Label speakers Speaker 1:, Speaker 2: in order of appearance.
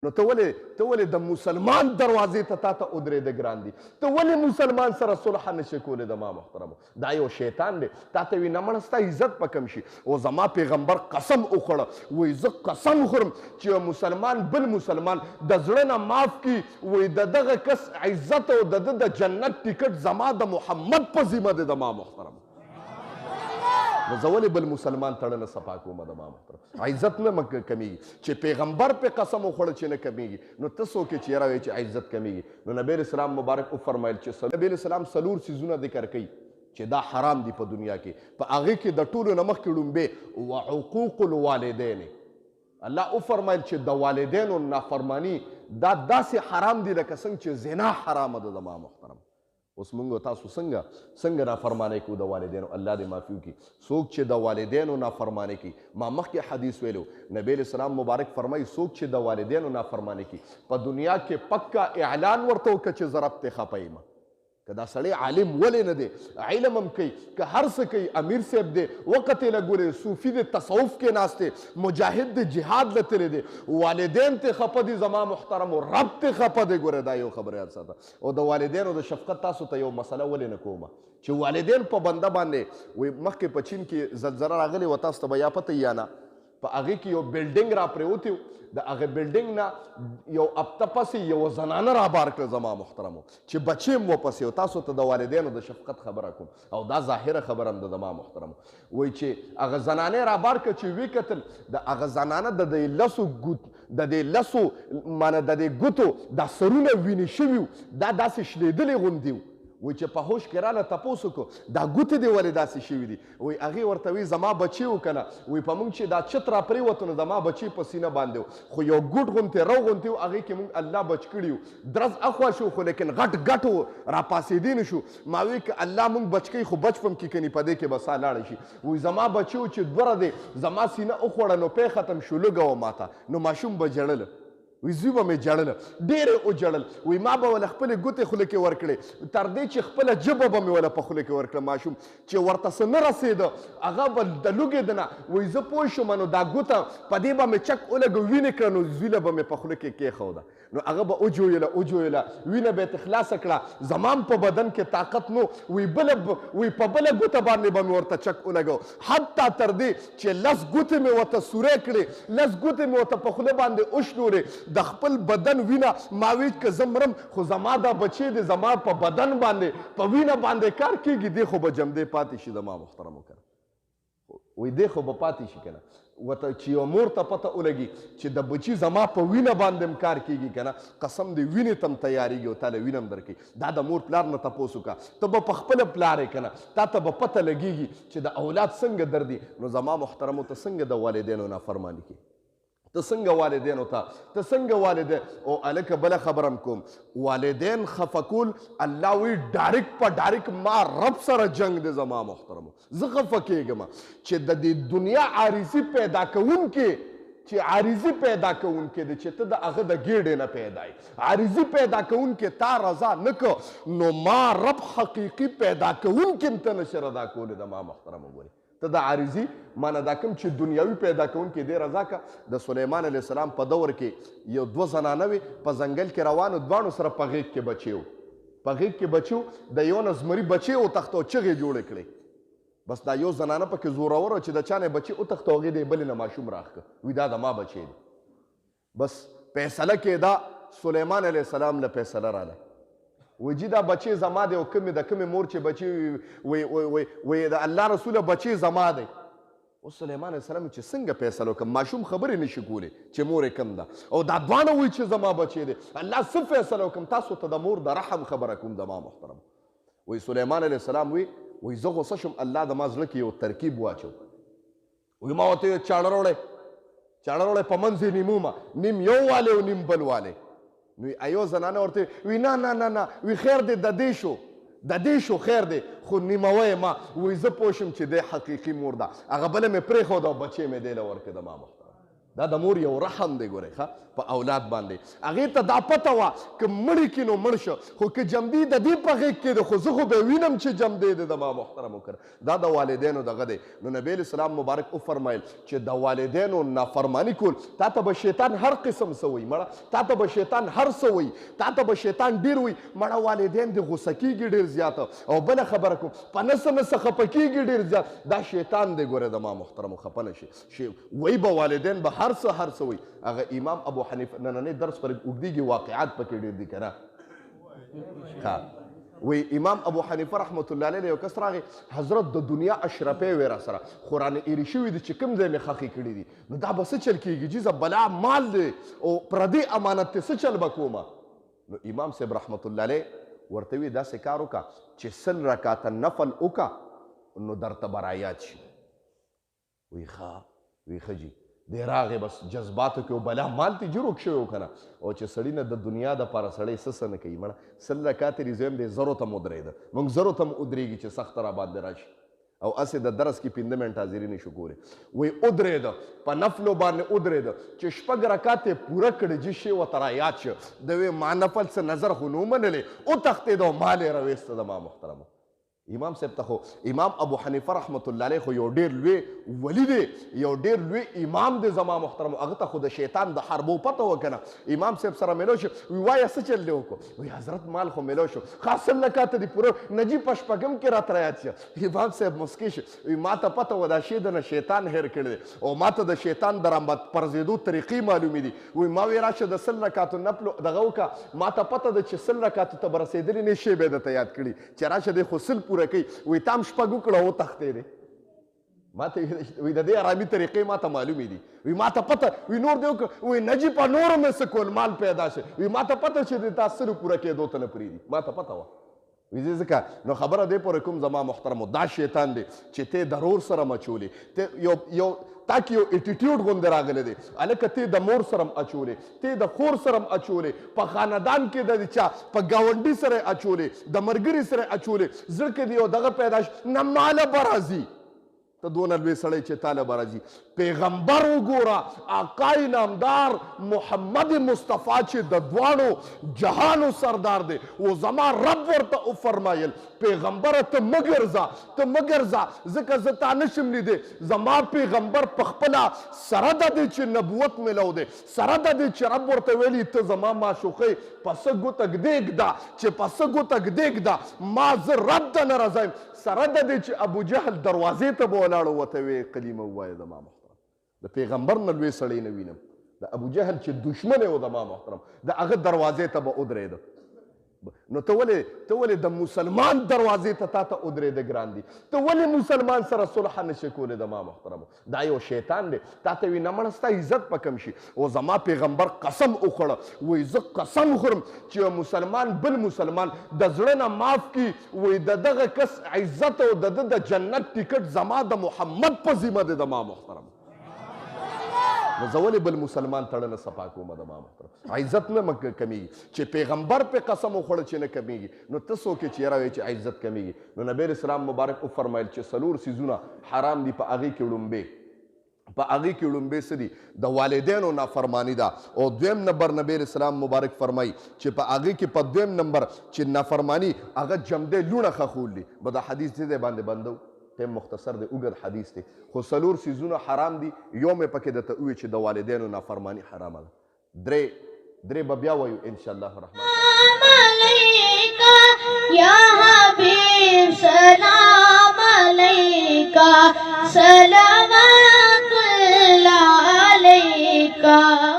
Speaker 1: نو ته ولې د مسلمان دروازې ته تا ته ودرېده ګران دي؟ ته ولې مسلمان سره صلح نشې کولی؟ د ما محترمو دا یو شیطان دی، تا ته وي نه مړه ستا عزت به کم شي. او زما پیغمبر قسم وخوړه، وایي زه قسم خورم چې یو مسلمان بل مسلمان د زړه نه معاف کړي، وایي د دغه کس عزت او د ده د جنت ټیکټ زما د محمد په ذمه دی. د ما محترمو نو زه ولې بل مسلمان تړنه صفا کومه؟ د ما محترم عزت نه کمیږي چې پیغمبر په قسم وخوړه چې نه کمیږي، نو ته څوک یې چې یاره وایي چې عزت کمیږي؟ نو نبی علیه السلام مبارک وفرمایل چې نبی علیه السلام څلور څیزونه ذکر کوي چې دا حرام دي په دنیا کې. په هغې کې د ټولو نه مخکې ړومبې وعقوق الوالدین. الله وفرمایل چې د والدینو نافرماني دا داسې حرام دي لکه څنګه چې زنا حرامه ده. د ما محترم اوس موږ تاسو څنګه نافرمانی کوو د والدینو؟ الله دې معافي وکړي. څوک چې د والدینو نافرمانی کوي، ما مخکې حدیث ویلو، نبی علیه السلام مبارک فرمایي څوک چې د والدینو نافرمانی کوي په دنیا کې پکا اعلان ورته وکړه چې زه رب ته خفه یم. که دا سړی عالم ولې نه دی، علم هم کوي، که هر څه کوي، امیر صاحب دی وقت یې لګولې، صوفي دی تصوف کې ناست دی، مجاهد دی جهاد له تللی دی، والدین ته خفه دي زما محترمو، رب ته خفه دی. ګوره دا یو خبره یاد ساته. او د والدینو د شفقت تاسو ته یو مسله ولې نه کومه چې والدین په بنده باندې وایي مخکې په چین کې زلزله راغلې وه، تاسو ته به یا پته یا نه، په هغې کې یو بلډینګ را پرېوتی و، د هغې بلډینګ نه یو هفته پسې یوه زنانه رابار کړه زما محترمو چې بچې هم وپسې. تاسو ته د والدینو د شفقت خبره کوم او دا ظاهره خبره هم ده زما محترمو. وایي چې هغه زنانې رابار کړه چې ویې کتل د هغه زنانه د دې لسو معنی د دې ګوتو دا سرونه وینې شوي وو، دا داسې شلېدلې غوندې وو. وایي چې په هوش کې راله تپوس وکړو دا ګوتې دې ولې داسې شوي دي؟ وایي هغې ورته وایي زما بچې و که نه، وایي په موږ چې دا چت را پرېوتو نو زما بچې په سینه باندې و، خو یو ګوټ غوندې رو غوندې و، هغې کې موږ الله بچ کړي وو. درز اخوا شو خو لیکن غټ و، را پاسېدی نه شو. ما وایي که الله موږ بچ کوي خو بچ پم کې کني په دې کې به سا لاړه شي. وایي زما بچې و چې دوره دی زما سینه وخوړه نو پی ختم شو، لږه وه ماته، نو ماشوم به ژړله. وی زوی به مې ژړله، ډېرې وژړل. وی ما به وله خپلې ګوتې خوله کې ورکړې تر دې چې خپله ژبه به مې وله په خوله کې ورکړه. ماشوم چې ورته څه نه رسېده هغه به د لوږې نه، وایي زه پوه شوم نو دا ګوته په دې به مې چک ولګه وینې کړه، نو زوی له به مې په خوله کې کېښوده، نو هغه به وجویله وینه به یې ترې خلاصه کړه، زما هم په بدن کې طاقت نو. وی په بله ګوته باندې به مې ورته چک ولګو، حتی تر دې چې 10 ګوتې مې ورته سورې کړې، 10 ګوتې مې ورته په خوله باندې وشنورې. د خپل بدن وینه ما وی که زه مرم خو زما دا بچې دی زما په بدن باندې په وینه باندې کار کېږي، دی خو به جمدې پاتې شي. زما محترمو کنه وایي دی خو به پاتې شي کنه. ورته چې یو مور ته پته ولګي چې د بچي زما په وینه باندې هم کار کېږي کنه، قسم دی وینې ته هم تیارېږي او تاله وینه هم درکوي. دا د مور پلار نه تپوس وکړه، ته به په خپله پلار یې کنه، تا ته به پته لګېږي چې د اولاد څنګه دردي. نو زما محترمو ته څنګه د والدینو نافرماني کوي؟ ته څنګه والدینو ته څنګه والدین؟ او هلکه بله خبره هم کوم، والدین خفه کول الله وایي ډایرکټ په ډایرکټ ما رب سره جنګ دی. زما محترمو زه خفه کېږم چې د دې دنیا عارضي پیدا کوونکې چې عارضي پیدا کوونکې دی چې ته د هغه د ګېډې نه پیدا یې، عارضي پیدا کوونکې تا رضا نه که نو ما رب حقیقي پیدا کوونکې هم ته نشي رضا کولی. د ما محترمو ګورې ته د عارضي معنی دا کوم چې دنیاوي پیدا کوونکې دی رضا که. د سلیمان علیه السلام په دور کې یو 2 زنانه وې په ځنګل کې روانو، دواړو سره په غېږ کې بچې و، په غېږ کې بچې و، د یو نه زمري بچې وتښته او چغې جوړې کړې. بس دا یو زنانه پکې زورور وه چې د چا نه بچې وتښته او هغې د یې بلې نه ماشوم راښکه، وي دا د ما بچې دی. بس فیصله کېده، سلیمان علیه السلام له فیصله راله، وایي جي دا بچې زما دی او د کومې مور چې بچې وایي د الله رسوله بچې زما دی. اوس سلیمان علیه السلام چې څنګه فیصله وکړم؟ ماشوم خبرې نشي کولی چې مور یې کوم ده او دا دواړه وایي چې زما بچې دی. الله څه فیصله وکړم؟ تاسو ته د مور د رحم خبره کوم. زما محترم وایي سلیمان علیه السلام وایي زه غوسه شم، الله د ما زړه کې یو ترکیب واچو. وایي ما ورته یو چاړه راوړی په منځ یې نیمومه، نیم یو والی او نیم بل والی. نو ایو زنانه ورته وی نه وی خیر دی د دې شو خیر دی خو نیموی ما. وی زه پوه شم چې دی حقیقي مور ده، هغه بله مې پرېښوده او بچې مې دی له ورکړې. د ما محترم دا د مور یو رحم دی. ګورئ ښه په اولاد باندې هغې ته دا پته وه که مړي کې نو مړ شه خو که جمدي د دې په غېږ کې دی خو زه خو به وینم چې جمدی دی زما محترمو کړه دا د والدینو دغه دی نو نبی علیه السلام مبارک وفرمایل چې د والدینو نافرماني کول تا ته به شیطان هر قسم څه وایي مړه تا ته به شیطان هر څه وایي تا ته به شیطان ډېر وایي مړه والدین دې غوسه کېږي ډېر زیاته او بله خبره کوم په نسه نسه خفه کېږي ډېر زیات دا شیطان دی ګوره زما محترمو خفه نه شي وایي به والدین به هر څه وایي هغه امام ابو حنیفه نننی درس پر اوږدېږي واقعات پکې ډېر دي که نه وی امام ابو حنیفه رحمت الله علیه یو کس راغی حضرت د دنیا اشرفی وی را سره قرآن ایري شوي دي چې کوم ځای مې خښې کړي دي نو دا به څه چل کېږي جیزه بلا مال دی او پردی امانت دی څه چل به کومه نو امام صاحب رحمت الله علیه ورته وی داسې کار وکړه چې 100 رکعته نفل وکړه نو درته به رایاد شي وی ښه جي دی راغې بس جذباتو کې بلا مال تی جروک شوی و کنه او چې سړی نه د دنیا دپاره سړی څه نه کوي مړه 100 رکعتې رضیم دی زرو ته م ودرېده موږ زرو ته م ودرېږي چې سخته راباندې راشي او هسې د درس کې 5 منټه حاضري نشو کولی وی ودرېده په نفلو باندې ودرېده چې 6 رکعت یې پوره کړي چې شی ورته رایاد شه د وی ما نفل څه نظر خو نه ومنلې وتښتېده او مال یې راویسته زما محترمو امام صاحب ته خو امام ابو حنیفه رحمت الله علیه خو یو ډېر لوی ولی دی یو ډېر لوی امام دی زما محترمو هغه ته خو د شیطان د حربو پته وه که نه امام صاحب سره میلو شو وی وایه څه چل دی وکړو وی حضرت مال خو میلو شو خاص 100 رکعته دي پوره نجیب په شپږم کې راته رایاد شه امام صاحب مسکی شو وی ما ته پته وه دا شی د نه شیطان هیر کړی دی او ما ته د شیطان د پرزېدو طریقې معلومې دي وی ما وی راشه د 100 رکعتو نفلو دغه وکړه ما ته پته ده چې 100 رکعتو ته به رسېدلي نه شی به یې درته یاد کړي چې راشه دی خو 100 پوره کوي وی تام شپږ وکړه وتښتېدې ما ته وی د دې ارامي طریقې ما ته معلومې دي وی ما ته پته وی نور دې وکړه وی نجیب په نورو مې څه کول مال پیدا شه وی ما ته پته چې د تا 100 پوره کېدو ته نه پرېږدي ما ته پته وه وی ځکه نو خبره دې پورې کوم زما محترمو دا شیطان دی چې ته د رور سره مچولې ته یو تا کې یو اټیټیوډ غوندې راغلی دی هلکه ته د مور سره هم اچولې ته د خور سره هم اچولې په خاندان کې د چا په ګاونډي سره یې اچولې د ملګري سره یې اچولې زړه کې دې یو دغه پیدا شي نه ماله به راځي ته دونه لوی سړی چې تاله به راځي پیغمبر وګوره آقای نامدار محمد مصطفی چې د دواړو جهانو سردار دی و زما رب ورته وفرمایل پیغمبره ته مه ګرځه ځکه زه تا نشم لیدی زما پیغمبر په خپله سره د دې چې نبوت میلو دی سره د دې چې رب ورته ویلي ته زما معشوقۍ پسه ګوته ږدېږده چې پسه ګوته ږدېږده ما زه رب ته نه راځم سره د دې چې ابو جهل دروازې ته به ولاړو ورته ویې کلمه ووایه زما محترم د پیغمبر نه لوی سړی نه وینم د ابو جهل چې دشمن و زما محترم د هغه دروازې ته به ودرېده نو ته ولې د مسلمان دروازې ته تا ته ودرېده ګران دي ته ولې مسلمان سره صلح نشې کولی زما محترمو دا یو شیطان دی تا ته وي نه مړه ستا عزت به کم شي او زما پیغمبر قسم وخوړه وایي زه قسم خورم چې یو مسلمان بل مسلمان د زړه نه معاف کړي وایي د دغه کس عزت او د ده د جنت ټیکټ زما د محمد په ذمه دی زما محترم نو زه ولې بل مسلمان تړنه صفا کومه زما محترم عزت نه کمیږي چې پیغمبر په قسم وخوړه چې نه کمیږي نو ته څوک یې چې یاره وایي چې عزت کمیږي نو نبی اسلام مبارک وفرمایل چې 4 څیزونه حرام دي په هغې کې لومبې څه دي د والدینو نافرماني ده او دویم نمبر نبی اسلام مبارک فرمایي چې په هغې کې په دویم نمبر چې نافرماني هغه جمدی لوڼه خښول دي به دا حدیث دې باندې بندو ټیم مختصر دی اوږد حدیث دی خو 4 څیزونه حرام دي یو مې پکې درته ووایي چې د والدینو نافرماني حرامه ده درې به بیا وایو انشاءالله الرحمن
Speaker 2: یا حبیب سلام علیکا صلوات اللہ علیکا